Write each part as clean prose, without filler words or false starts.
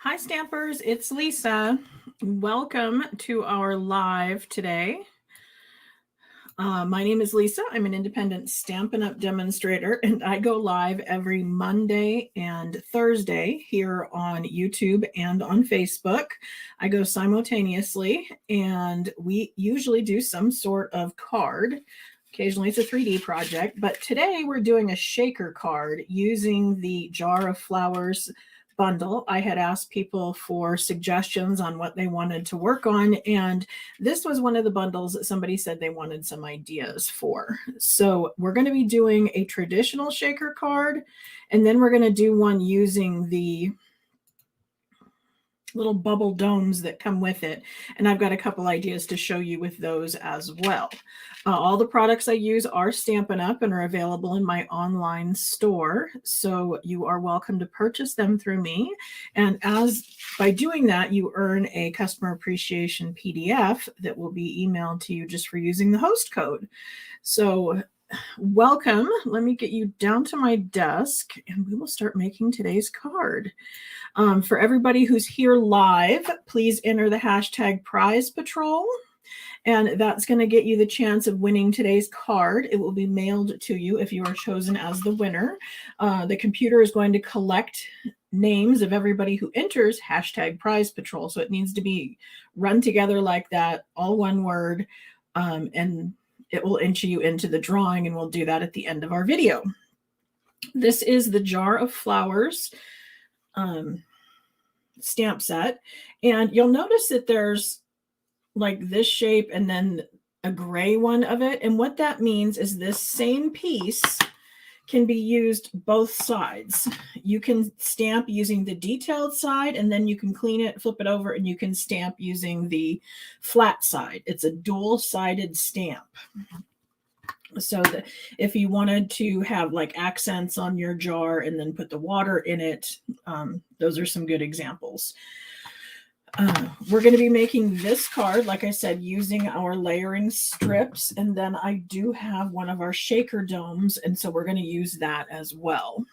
Hi Stampers, it's Lisa. Welcome to our live today. My name is Lisa. I'm an independent Stampin' Up demonstrator, and I go live every Monday and Thursday here on YouTube and on Facebook. I go simultaneously, and we usually do some sort of card. Occasionally it's a 3D project, but today we're doing a shaker card using the Jar of Flowers bundle. I had asked people for suggestions on what they wanted to work on, and this was one of the bundles that somebody said they wanted some ideas for. So we're going to be doing a traditional shaker card, and then we're going to do one using the little bubble domes that come with it. And I've got a couple ideas to show you with those as well. All the products I use are Stampin' Up and are available in my online store. So you are welcome to purchase them through me. And by doing that, you earn a customer appreciation PDF that will be emailed to you just for using the host code. So welcome. Let me get you down to my desk and we will start making today's card. For everybody who's here live, please enter the hashtag Prize Patrol, and that's going to get you the chance of winning today's card. It will be mailed to you if you are chosen as the winner. The computer is going to collect names of everybody who enters hashtag Prize Patrol, so it needs to be run together like that, all one word, and it will enter you into the drawing, and we'll do that at the end of our video. This is the Jar of Flowers stamp set, and you'll notice that there's like this shape and then a gray one of it, and what that means is this same piece can be used both sides. You can stamp using the detailed side, and then you can clean it, flip it over, and you can stamp using the flat side. It's a dual-sided stamp. So that if you wanted to have like accents on your jar and then put the water in it, those are some good examples. We're going to be making this card, like I said, using our layering strips, and then I do have one of our shaker domes, and so we're going to use that as well.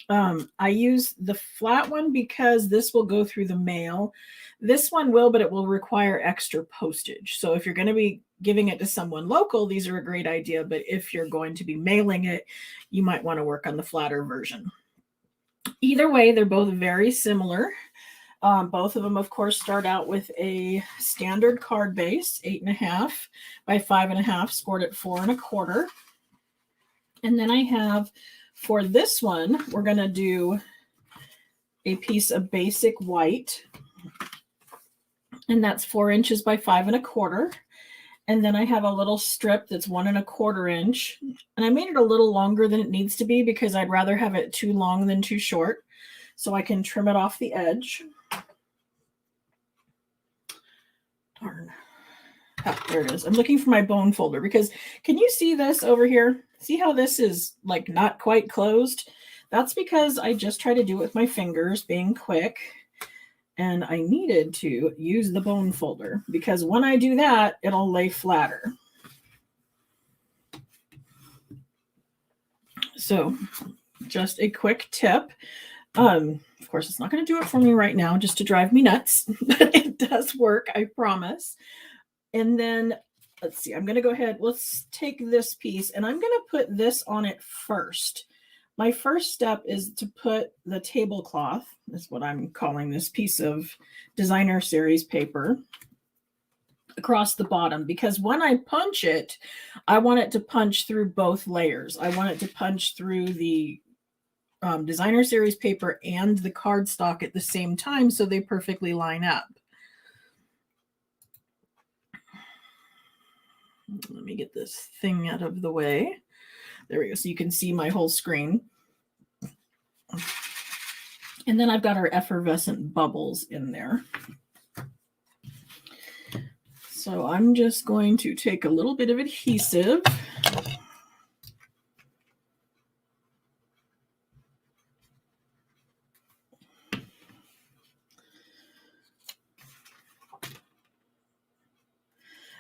I use the flat one because this will go through the mail. This one will, but it will require extra postage. So if you're going to be giving it to someone local, these are a great idea. But if you're going to be mailing it, you might want to work on the flatter version. Either way, they're both very similar. Both of them, of course, start out with a standard card base, 8.5 by 5.5, scored at 4 1/4. And then I have, for this one, we're going to do a piece of basic white, and that's 4 inches by 5 1/4. And then I have a little strip that's 1 1/4 inch, and I made it a little longer than it needs to be because I'd rather have it too long than too short, so I can trim it off the edge. Darn. Oh, there it is. I'm looking for my bone folder because can you see this over here? See how this is like not quite closed? That's because I just try to do it with my fingers, being quick. And I needed to use the bone folder because when I do that, it'll lay flatter. So just a quick tip. Of course, it's not going to do it for me right now just to drive me nuts, but it does work, I promise. And then let's see, I'm going to go ahead. Let's take this piece and I'm going to put this on it first. My first step is to put the tablecloth, is what I'm calling this piece of designer series paper, across the bottom, because when I punch it, I want it to punch through both layers. I want it to punch through the designer series paper and the cardstock at the same time so they perfectly line up. Let me get this thing out of the way. There we go. So you can see my whole screen. And then I've got our effervescent bubbles in there. So I'm just going to take a little bit of adhesive.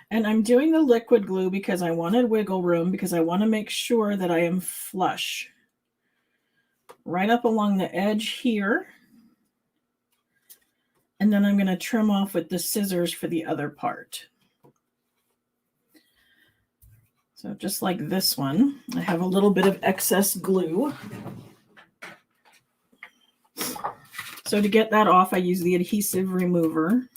And I'm doing the liquid glue because I wanted wiggle room, because I want to make sure that I am flush right up along the edge here. And then I'm going to trim off with the scissors for the other part. So just like this one, I have a little bit of excess glue. So to get that off, I use the adhesive remover.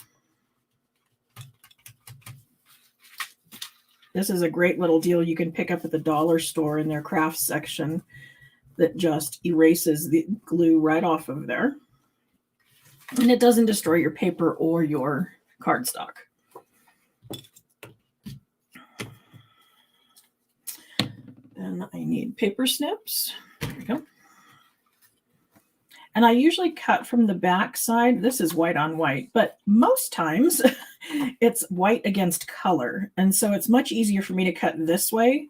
This is a great little deal you can pick up at the dollar store in their crafts section that just erases the glue right off of there. And it doesn't destroy your paper or your cardstock. Then I need paper snips. There we go. And I usually cut from the back side. This is white on white, but most times it's white against color. And so it's much easier for me to cut this way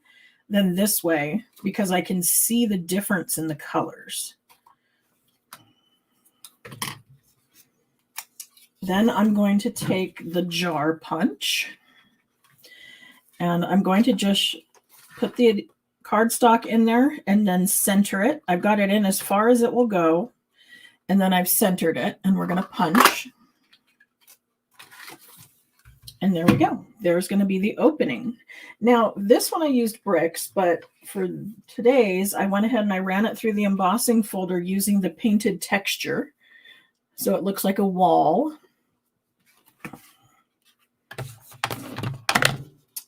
than this way because I can see the difference in the colors. Then I'm going to take the jar punch and I'm going to just put the cardstock in there and then center it. I've got it in as far as it will go. And then I've centered it and we're going to punch. And there we go. There's going to be the opening. Now, this one I used bricks, but for today's, I went ahead and I ran it through the embossing folder using the painted texture. So it looks like a wall.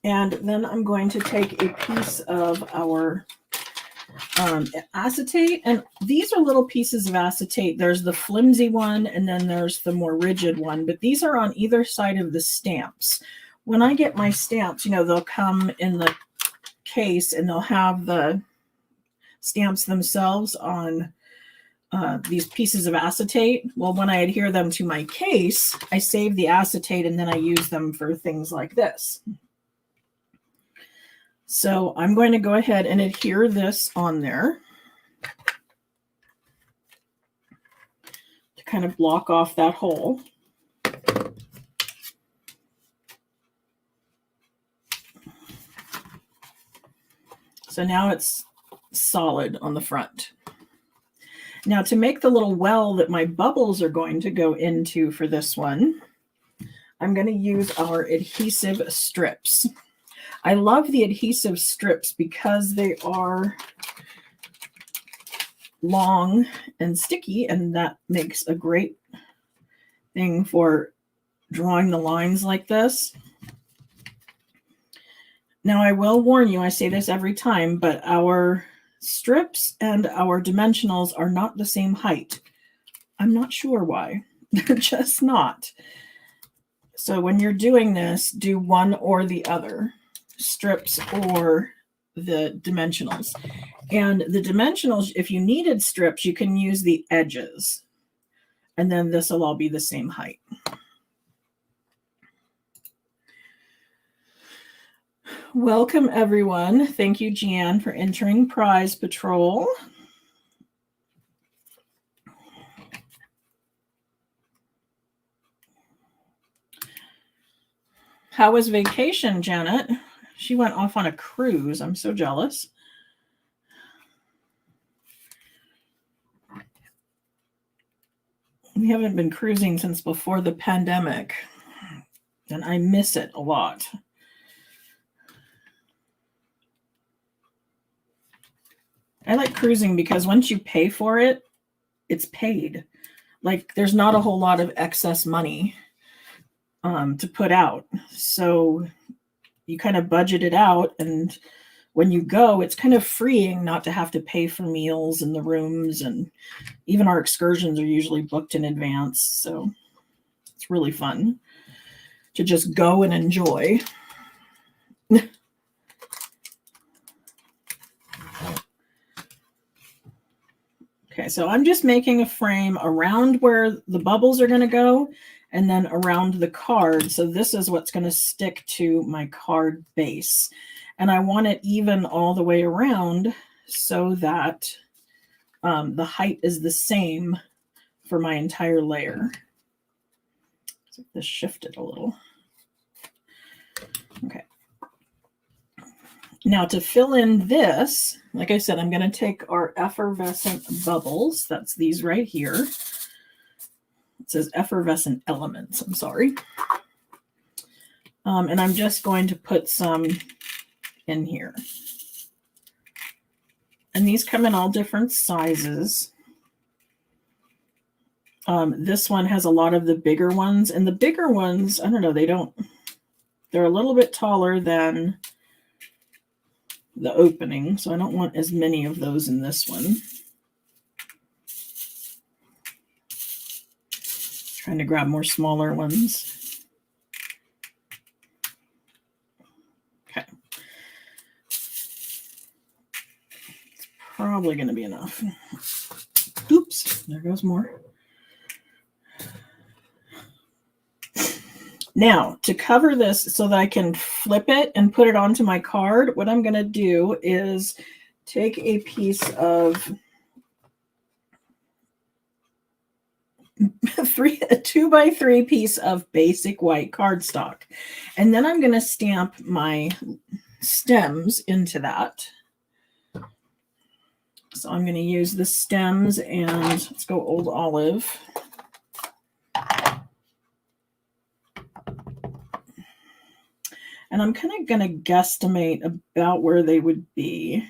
And then I'm going to take a piece of our acetate, and these are little pieces of acetate. There's the flimsy one and then there's the more rigid one, but these are on either side of the stamps. When I get my stamps, you know, they'll come in the case and they'll have the stamps themselves on these pieces of acetate. Well, when I adhere them to my case, I save the acetate and then I use them for things like this. So I'm going to go ahead and adhere this on there to kind of block off that hole. So now it's solid on the front. Now to make the little well that my bubbles are going to go into for this one, I'm going to use our adhesive strips. I love the adhesive strips because they are long and sticky, and that makes a great thing for drawing the lines like this. Now, I will warn you, I say this every time, but our strips and our dimensionals are not the same height. I'm not sure why. They're just not. So when you're doing this, do one or the other. Strips or the dimensionals. And the dimensionals, if you needed strips, you can use the edges. And then this will all be the same height. Welcome, everyone. Thank you, Jan, for entering Prize Patrol. How was vacation, Janet? She went off on a cruise. I'm so jealous. We haven't been cruising since before the pandemic, and I miss it a lot. I like cruising because once you pay for it, it's paid. Like there's not a whole lot of excess money to put out. So you kind of budget it out, and when you go, it's kind of freeing not to have to pay for meals and the rooms, and even our excursions are usually booked in advance. So it's really fun to just go and enjoy. Okay, so I'm just making a frame around where the bubbles are going to go and then around the card. So this is what's going to stick to my card base. And I want it even all the way around so that the height is the same for my entire layer. So this shifted a little. Okay. Now to fill in this, like I said, I'm going to take our effervescent bubbles. That's these right here. says effervescent elements. I'm sorry. And I'm just going to put some in here. And these come in all different sizes. This one has a lot of the bigger ones, and the bigger ones, I don't know, they're a little bit taller than the opening, so I don't want as many of those in this one. Trying to grab more smaller ones. Okay. It's probably going to be enough. Oops, there goes more. Now, to cover this so that I can flip it and put it onto my card, what I'm going to do is take a piece of a 2x3 piece of basic white cardstock. And then I'm going to stamp my stems into that. So I'm going to use the stems, and let's go Old Olive. And I'm kind of going to guesstimate about where they would be.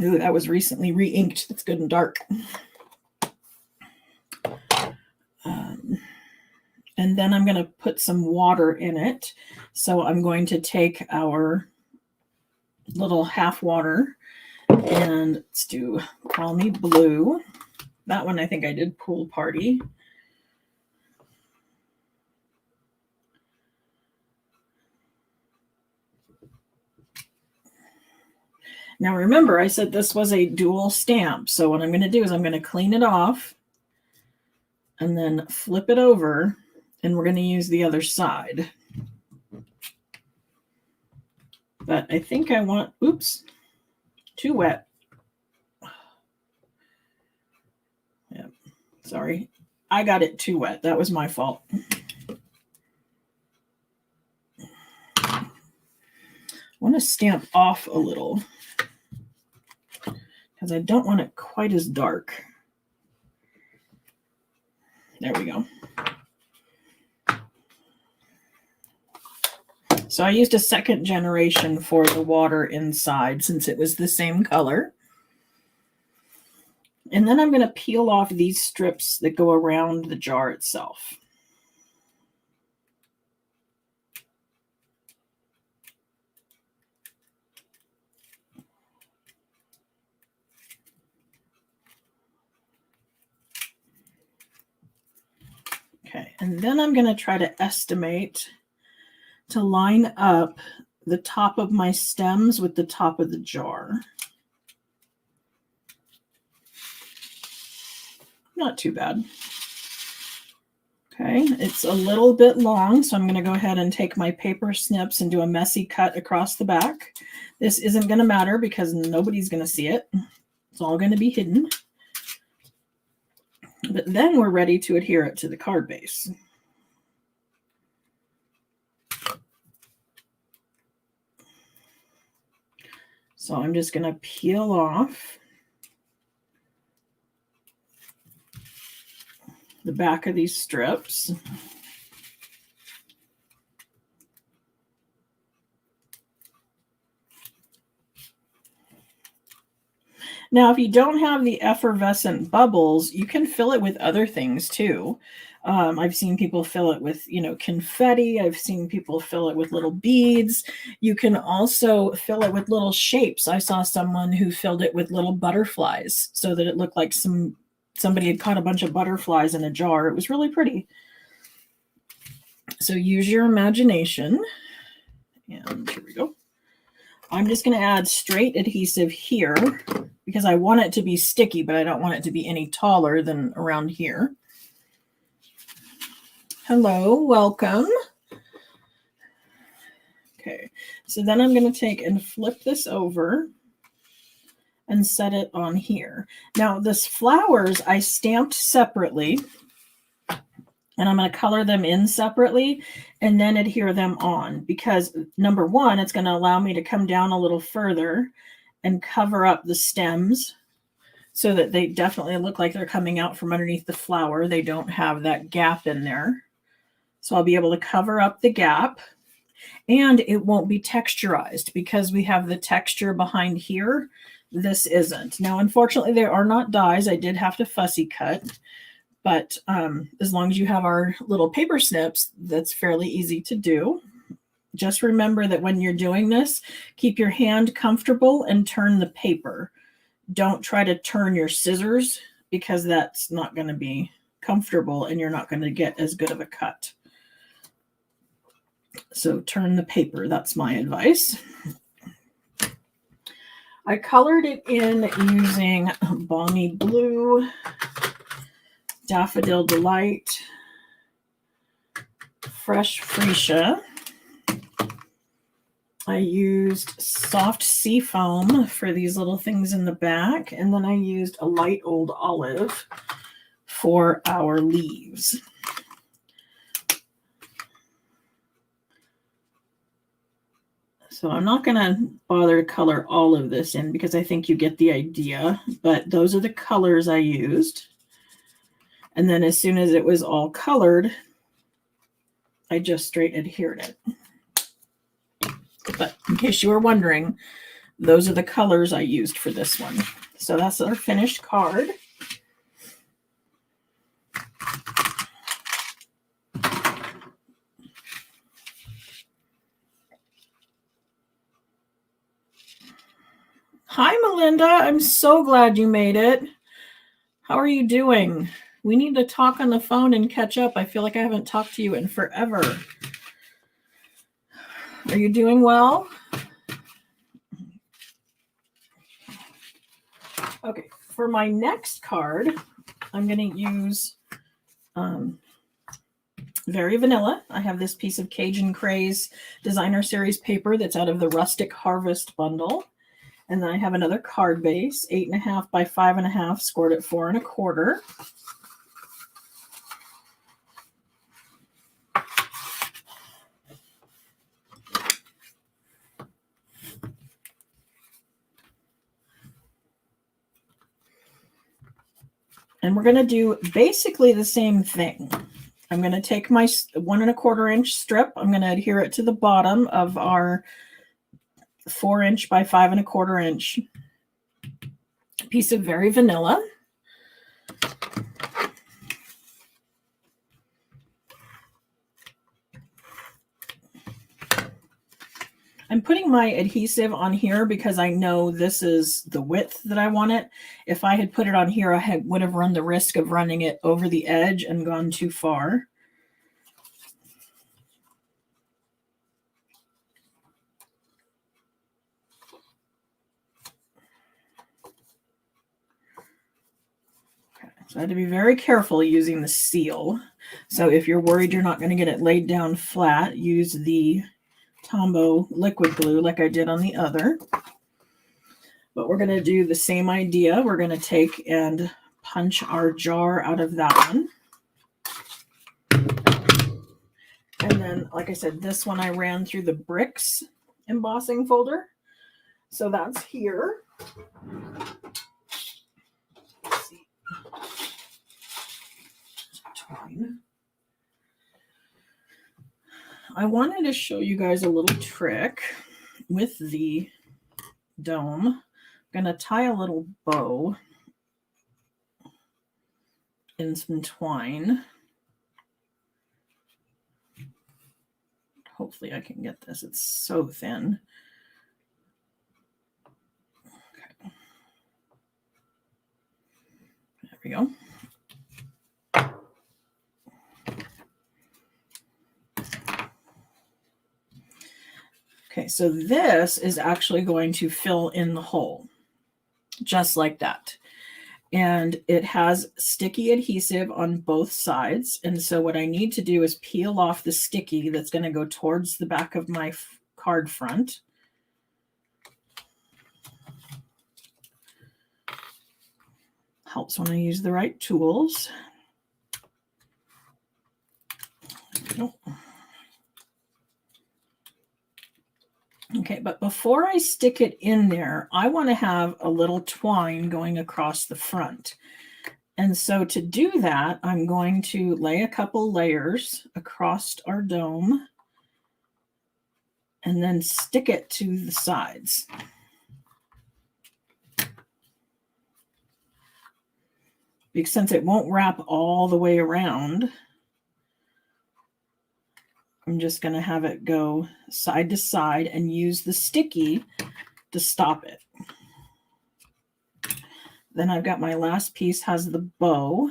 Ooh, that was recently re-inked. That's good and dark. And then I'm going to put some water in it. So I'm going to take our little half water and let's do Call Me Blue. That one I think I did Pool Party. Now remember, I said this was a dual stamp. So what I'm going to do is I'm going to clean it off and then flip it over, and we're going to use the other side. But I think I want, oops, too wet. Yeah, sorry. I got it too wet. That was my fault. I want to stamp off a little because I don't want it quite as dark. There we go. So I used a second generation for the water inside since it was the same color. And then I'm going to peel off these strips that go around the jar itself. Okay, and then I'm going to try to estimate to line up the top of my stems with the top of the jar. Not too bad. Okay, it's a little bit long, so I'm going to go ahead and take my paper snips and do a messy cut across the back. This isn't going to matter because nobody's going to see it. It's all going to be hidden. But then we're ready to adhere it to the card base. So I'm just going to peel off the back of these strips. Now, if you don't have the effervescent bubbles, you can fill it with other things too. I've seen people fill it with, confetti. I've seen people fill it with little beads. You can also fill it with little shapes. I saw someone who filled it with little butterflies so that it looked like somebody had caught a bunch of butterflies in a jar. It was really pretty. So use your imagination. And here we go. I'm just going to add straight adhesive here because I want it to be sticky, but I don't want it to be any taller than around here. Hello, welcome. Okay, so then I'm going to take and flip this over and set it on here. Now, this flowers I stamped separately, and I'm going to color them in separately and then adhere them on because, number one, it's going to allow me to come down a little further and cover up the stems so that they definitely look like they're coming out from underneath the flower. They don't have that gap in there. So I'll be able to cover up the gap, and it won't be texturized because we have the texture behind here. This isn't. Now, unfortunately, there are not dies. I did have to fussy cut, but as long as you have our little paper snips, that's fairly easy to do. Just remember that when you're doing this, keep your hand comfortable and turn the paper. Don't try to turn your scissors because that's not going to be comfortable and you're not going to get as good of a cut. So turn the paper. That's my advice. I colored it in using Balmy Blue, Daffodil Delight, Fresh Freesia. I used soft sea foam for these little things in the back, and then I used a light old olive for our leaves. So I'm not going to bother to color all of this in because I think you get the idea, but those are the colors I used. And then as soon as it was all colored, I just straight adhered it. But in case you were wondering, those are the colors I used for this one. So that's our finished card. Hi, Melinda. I'm so glad you made it. How are you doing? We need to talk on the phone and catch up. I feel like I haven't talked to you in forever. Are you doing well? Okay, for my next card, I'm going to use Very Vanilla. I have this piece of Cajun Craze Designer Series paper that's out of the Rustic Harvest bundle. And then I have another card base, 8.5 by 5.5, scored at 4 1/4. And we're going to do basically the same thing. I'm going to take my 1 1/4 inch strip. I'm going to adhere it to the bottom of our 4 inch by 5 1/4 inch piece of Very Vanilla. I'm putting my adhesive on here because I know this is the width that I want it. If I had put it on here, I would have run the risk of running it over the edge and gone too far. Okay, so I had to be very careful using the seal. So if you're worried you're not going to get it laid down flat, use the Tombow liquid glue like I did on the other. But we're going to do the same idea. We're going to take and punch our jar out of that one. And then, like I said, this one I ran through the bricks embossing folder. So that's here. Let's see. Twine. I wanted to show you guys a little trick with the dome. I'm going to tie a little bow in some twine. Hopefully I can get this. It's so thin. Okay. There we go. Okay, so this is actually going to fill in the hole, just like that. And it has sticky adhesive on both sides. And so what I need to do is peel off the sticky that's going to go towards the back of my card front. Helps when I use the right tools. Okay, but before I stick it in there, I want to have a little twine going across the front. And so to do that, I'm going to lay a couple layers across our dome and then stick it to the sides. Because since it won't wrap all the way around, I'm just going to have it go side to side and use the sticky to stop it. Then I've got my last piece has the bow.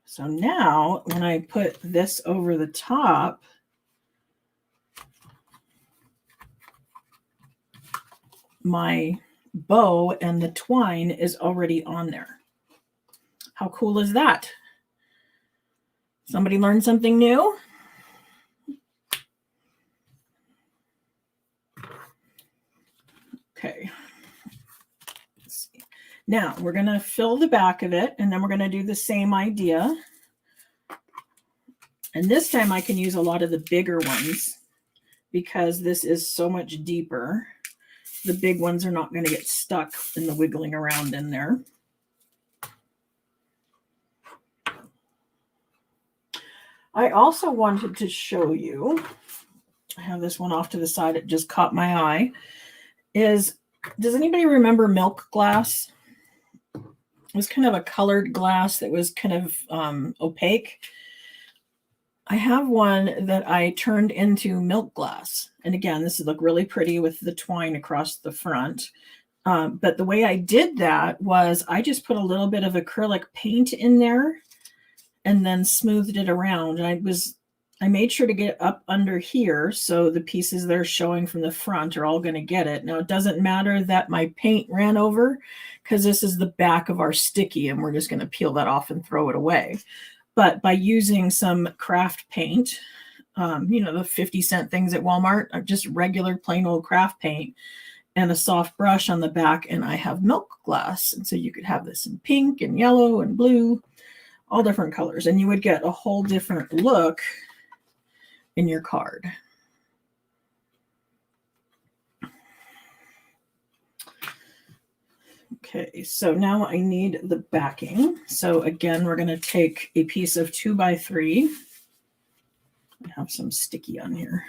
So now when I put this over the top, my bow and the twine is already on there. How cool is that? Somebody learned something new? Okay. Let's see. Now we're going to fill the back of it, and then we're going to do the same idea. And this time I can use a lot of the bigger ones because this is so much deeper. The big ones are not going to get stuck in the wiggling around in there. I also wanted to show you, I have this one off to the side, it just caught my eye, does anybody remember milk glass? It was kind of a colored glass that was kind of opaque. I have one that I turned into milk glass. And again, this would look really pretty with the twine across the front. But the way I did that was I just put a little bit of acrylic paint in there and then smoothed it around. And I made sure to get it up under here so the pieces that are showing from the front are all going to get it. Now, it doesn't matter that my paint ran over because this is the back of our sticky and we're just going to peel that off and throw it away. But by using some craft paint, the 50-cent things at Walmart, just regular plain old craft paint and a soft brush on the back, and I have milk glass. And so you could have this in pink and yellow and blue, all different colors, and you would get a whole different look in your card. Okay, so now I need the backing. So again, we're going to take a piece of 2x3. I have some sticky on here.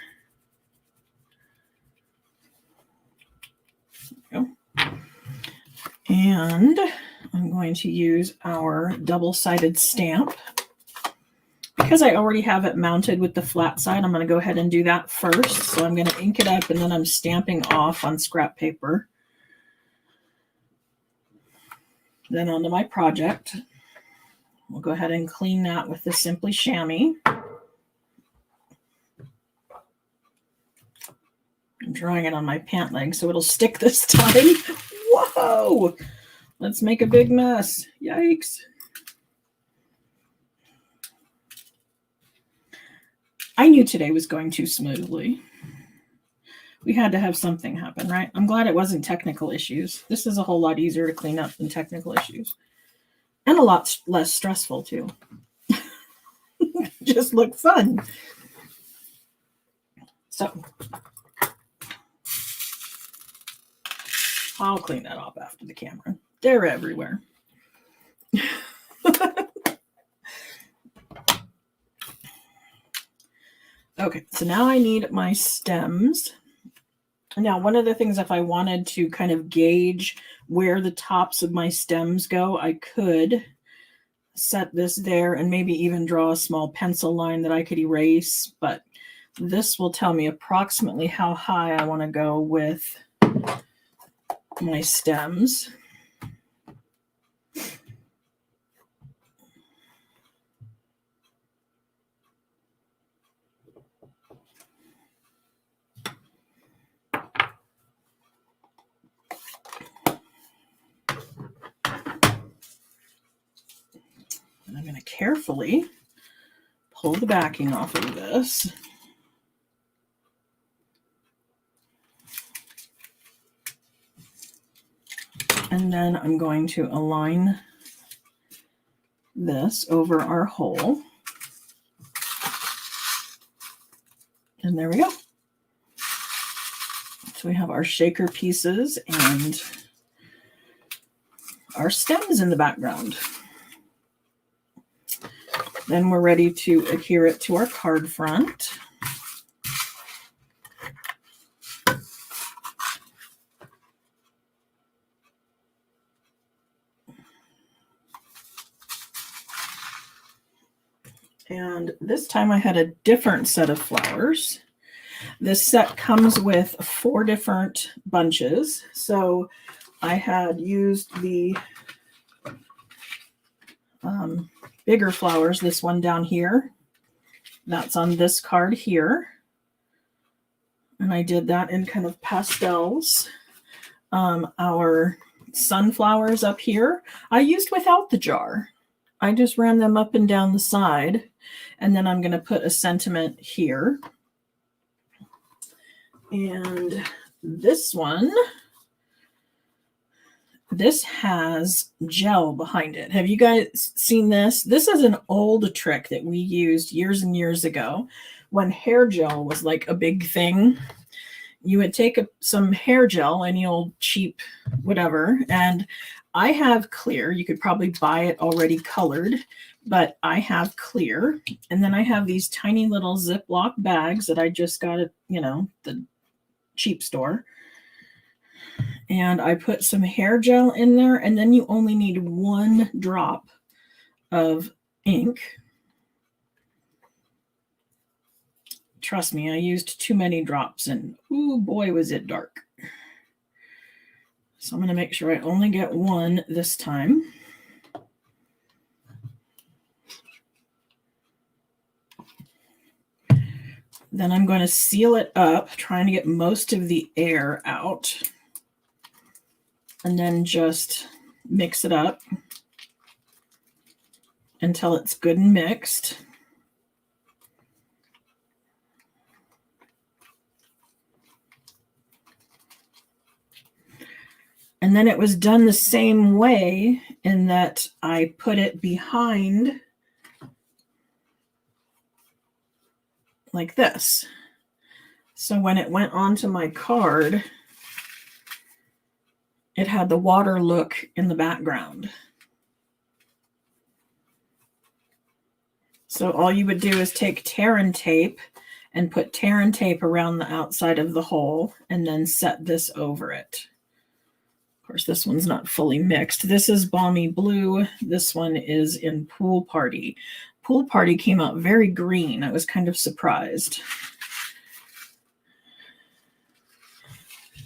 There we go. And I'm going to use our double-sided stamp. Because I already have it mounted with the flat side, I'm going to go ahead and do that first. So I'm going to ink it up and then I'm stamping off on scrap paper. Then onto my project. We'll go ahead and clean that with the Simply Chamois. I'm drawing it on my pant leg so it'll stick this time. Whoa! Let's make a big mess. Yikes. I knew today was going too smoothly. We had to have something happen, right? I'm glad it wasn't technical issues. This is a whole lot easier to clean up than technical issues. And a lot less stressful, too. Just look fun. So, I'll clean that off after the camera. They're everywhere. Okay, so now I need my stems. Now, one of the things, if I wanted to kind of gauge where the tops of my stems go, I could set this there and maybe even draw a small pencil line that I could erase. But this will tell me approximately how high I want to go with my stems. And I'm going to carefully pull the backing off of this. And then I'm going to align this over our hole. And there we go. So we have our shaker pieces and our stems in the background. Then we're ready to adhere it to our card front. And this time I had a different set of flowers. This set comes with 4 different bunches. So I had used the bigger flowers, this one down here. That's on this card here. And I did that in kind of pastels. Our sunflowers up here, I used without the jar. I just ran them up and down the side. And then I'm going to put a sentiment here. And this one, this has gel behind it. Have you guys seen this? This is an old trick that we used years and years ago when hair gel was like a big thing. You would take some hair gel, any old cheap whatever, and I have clear. You could probably buy it already colored, but I have clear. And then I have these tiny little Ziploc bags that I just got at, the cheap store. And I put some hair gel in there, and then you only need 1 drop of ink. Trust me, I used too many drops, and ooh, boy, was it dark. So I'm going to make sure I only get 1 this time. Then I'm going to seal it up, trying to get most of the air out. And then just mix it up until it's good and mixed. And then it was done the same way in that I put it behind like this. So when it went onto my card, it had the water look in the background. So all you would do is take tear and tape and put tear and tape around the outside of the hole and then set this over it. Of course, this one's not fully mixed. This is Balmy Blue. This one is in Pool Party. Pool Party came out very green. I was kind of surprised.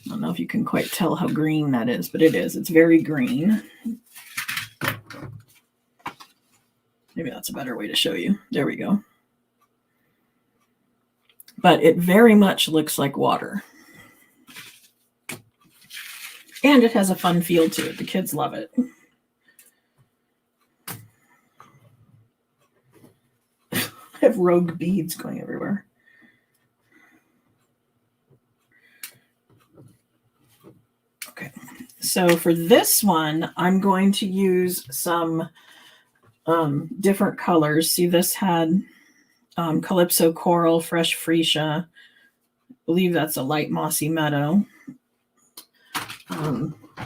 I don't know if you can quite tell how green that is, but it is. It's very green. Maybe that's a better way to show you. There we go. But it very much looks like water. And it has a fun feel to it. The kids love it. I have rogue beads going everywhere. Okay, so for this one, I'm going to use some different colors. See, this had Calypso Coral, Fresh Freesia. I believe that's a light mossy meadow.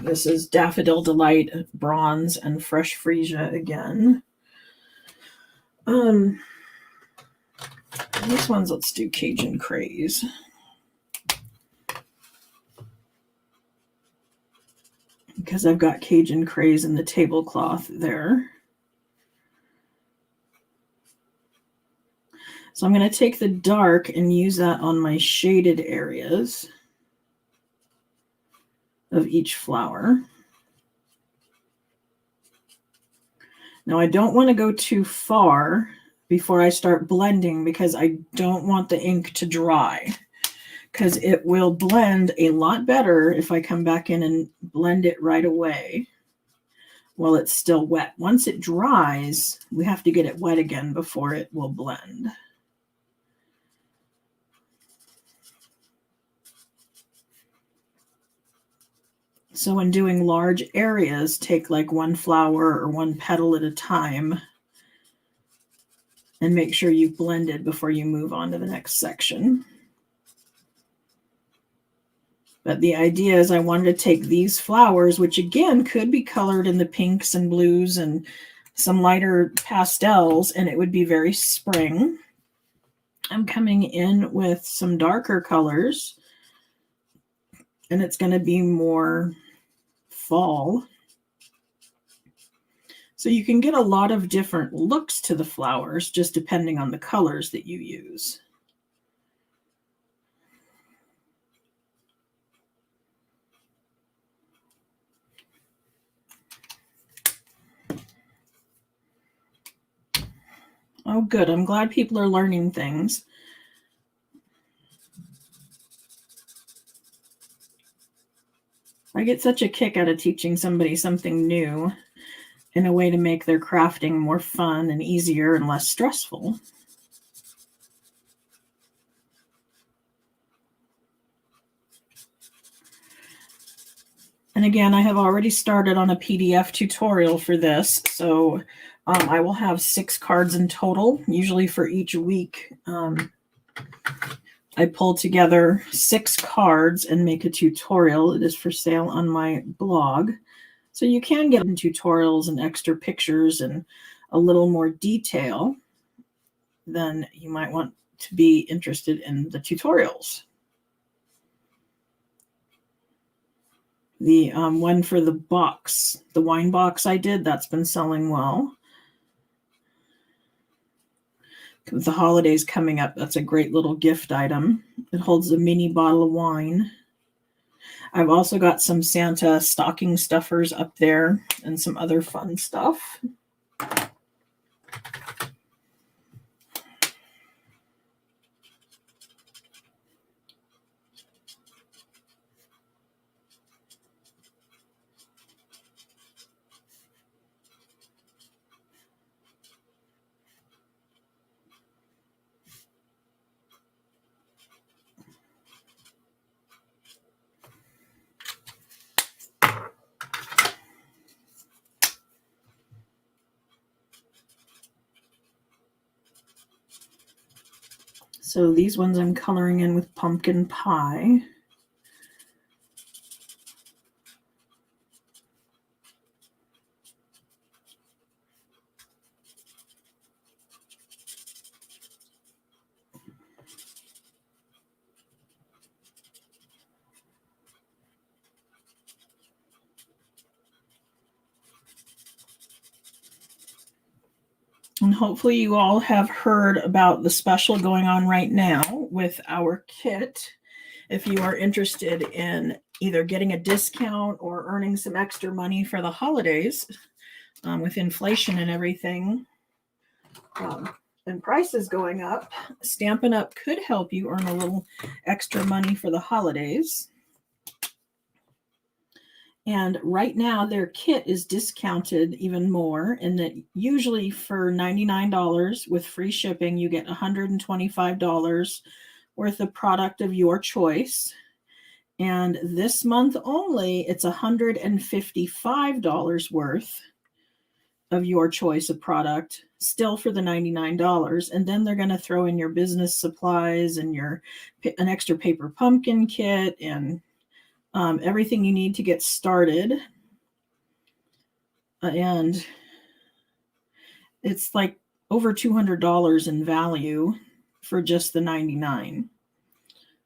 This is Daffodil Delight, Bronze, and Fresh Freesia again. This one's, let's do Cajun Craze. Because I've got Cajun Craze in the tablecloth there. So I'm going to take the dark and use that on my shaded areas of each flower. Now I don't want to go too far before I start blending because I don't want the ink to dry, because it will blend a lot better if I come back in and blend it right away while it's still wet. Once it dries, we have to get it wet again before it will blend. So when doing large areas, take like one flower or one petal at a time and make sure you've blended before you move on to the next section. But the idea is I wanted to take these flowers, which again could be colored in the pinks and blues and some lighter pastels, and it would be very spring. I'm coming in with some darker colors, and it's going to be more fall. So you can get a lot of different looks to the flowers just depending on the colors that you use. Oh, good. I'm glad people are learning things. I get such a kick out of teaching somebody something new in a way to make their crafting more fun and easier and less stressful. And again, I have already started on a PDF tutorial for this, so I will have 6 cards in total, usually for each week. I pull together 6 cards and make a tutorial. It is for sale on my blog. So you can get tutorials and extra pictures and a little more detail than you might want to be interested in the tutorials. The one for the box, the wine box I did, that's been selling well. With the holidays coming up, that's a great little gift item. It holds a mini bottle of wine. I've also got some Santa stocking stuffers up there and some other fun stuff. So these ones I'm coloring in with pumpkin pie. And hopefully you all have heard about the special going on right now with our kit. If you are interested in either getting a discount or earning some extra money for the holidays, with inflation and everything, and prices going up, Stampin' Up could help you earn a little extra money for the holidays. And right now their kit is discounted even more, and that usually for $99 with free shipping, you get $125 worth of product of your choice. And this month only, it's $155 worth of your choice of product, still for the $99. And then they're going to throw in your business supplies and an extra paper pumpkin kit and everything you need to get started. And it's like over $200 in value for just the $99.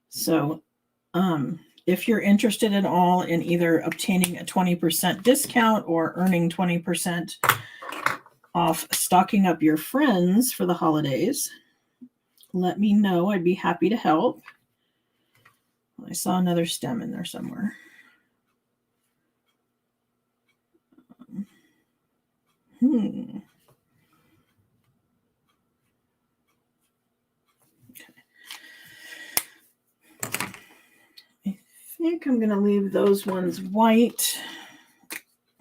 So if you're interested at all in either obtaining a 20% discount or earning 20% off stocking up your friends for the holidays, let me know. I'd be happy to help. I saw another stem in there somewhere. Okay. I think I'm going to leave those ones white.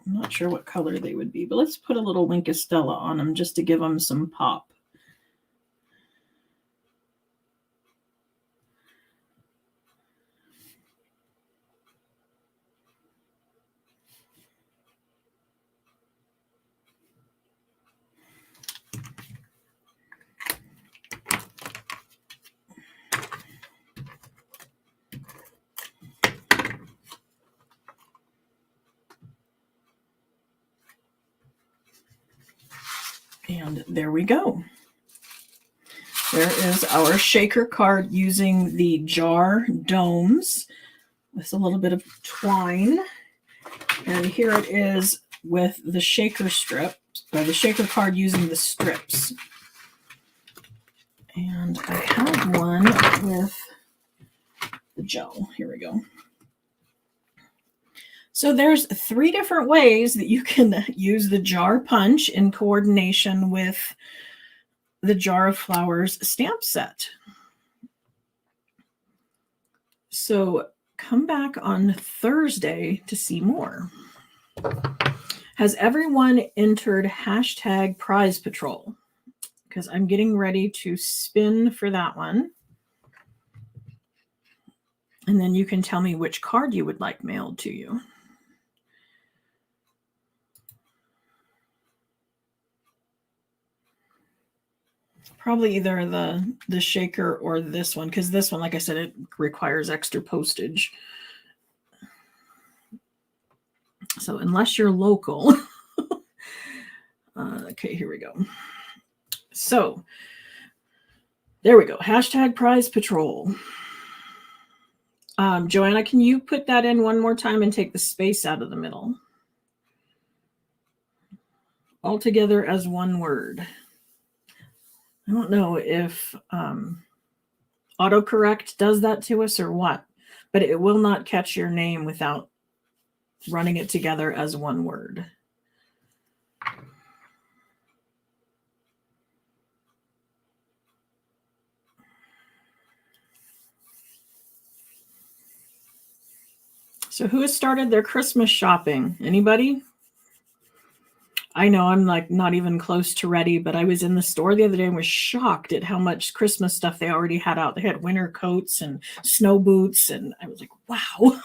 I'm not sure what color they would be, but let's put a little Winkostella on them just to give them some pop. And there we go. There is our shaker card using the jar domes with a little bit of twine. And here it is with the shaker strip, or the shaker card using the strips. And I have one with the gel. Here we go. So there's 3 different ways that you can use the jar punch in coordination with the Jar of Flowers stamp set. So come back on Thursday to see more. Has everyone entered hashtag Prize Patrol? Because I'm getting ready to spin for that one. And then you can tell me which card you would like mailed to you. Probably either the shaker or this one, because this one, like I said, it requires extra postage. So unless you're local. Okay, here we go. So there we go. Hashtag Prize Patrol. Joanna, can you put that in one more time and take the space out of the middle? All together as one word. I don't know if autocorrect does that to us or what, but it will not catch your name without running it together as one word. So who has started their Christmas shopping? Anybody? I know I'm like not even close to ready, but I was in the store the other day and was shocked at how much Christmas stuff they already had out. They had winter coats and snow boots, and I was like, wow,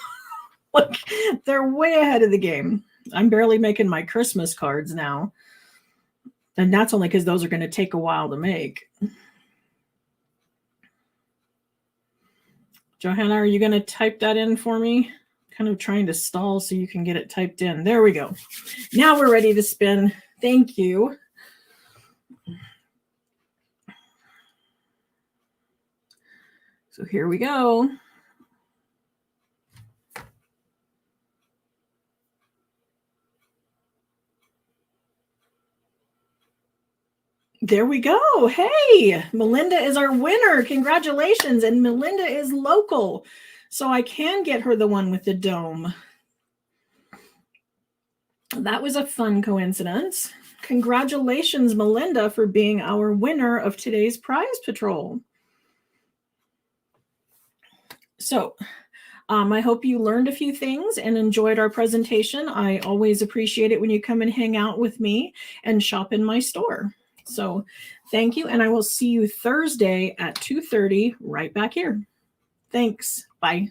like they're way ahead of the game. I'm barely making my Christmas cards now. And that's only because those are going to take a while to make. Johanna, are you going to type that in for me? Kind of trying to stall so you can get it typed in. There we go. Now we're ready to spin. Thank you. So here we go. There we go. Hey, Melinda is our winner. Congratulations. And Melinda is local, so I can get her the one with the dome. That was a fun coincidence. Congratulations, Melinda, for being our winner of today's Prize Patrol. So I hope you learned a few things and enjoyed our presentation. I always appreciate it when you come and hang out with me and shop in my store. So thank you, and I will see you Thursday at 2:30 right back here. Thanks. Bye.